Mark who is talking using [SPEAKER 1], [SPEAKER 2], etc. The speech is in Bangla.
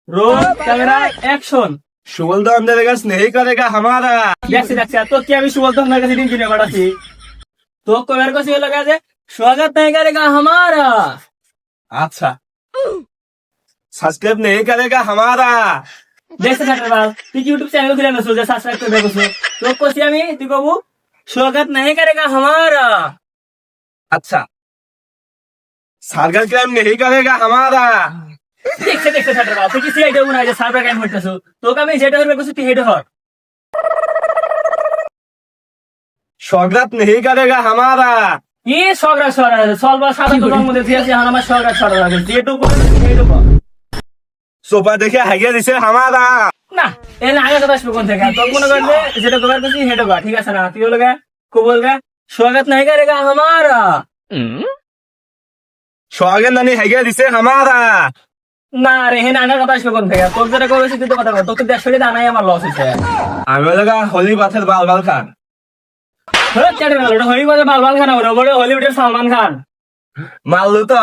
[SPEAKER 1] Roll camera action.
[SPEAKER 2] सुबल तो अंदर का स्नेही करेगा हमारा।
[SPEAKER 1] देखছি तो क्या भी सुबल तो हमारे का सीटिंग किने पड़ा थी तो कवर को से लगा दे स्वागत नहीं करेगा हमारा।
[SPEAKER 2] अच्छा सब्सक्राइब नहीं करेगा हमारा।
[SPEAKER 1] देखছে ছাত্র বাল তুই ইউটিউব চ্যানেল খুলে না সোজা সাবস্ক্রাইব করে দেখছো তো কোসি আমি তুই কবু स्वागत नहीं करेगा हमारा।
[SPEAKER 2] अच्छा साइबर क्राइम नहीं करेगा हमारा।
[SPEAKER 1] দেখছে ছাত্র বাল তুই কি সিআইডি মনে হয় সাইবার ক্রাইম করতেছো তোকে আমি যেটা করবে কোসি তুই হেড হর।
[SPEAKER 2] स्वागत नहीं करेगा हमारा।
[SPEAKER 1] কি সগরা সরা সলবা সাদা তো রং মধ্যে দিয়েছে আর আমার সগরা সরা লাগে যেটু করে হেড হর
[SPEAKER 2] सोफा देखे हाइगे दिसे हमारा।
[SPEAKER 1] না এর আগে কথা আসবে কোন থেকে তো মনে করলে যেটা কভার করছি হেড হর ঠিক আছে না তুই বলগা को बोलगा स्वागत नहीं करेगा हमारा।
[SPEAKER 2] स्वागत नहीं हाइगे दिसे हमारा।
[SPEAKER 1] না রে হেন আগে কথা আসবে কোন থেকে তোর যেটা করেছি তুই তো কথা বল তোকে 150 টাকা দানাই আমার লস হইছে।
[SPEAKER 2] আমি लगा होली पाथर बाल बाल खान।
[SPEAKER 1] হ্যাঁ কেটে গেল ওটা হলিউডের বালবাল খান ওটা বড় হলিউডের সালমান খান।
[SPEAKER 2] माल लो तो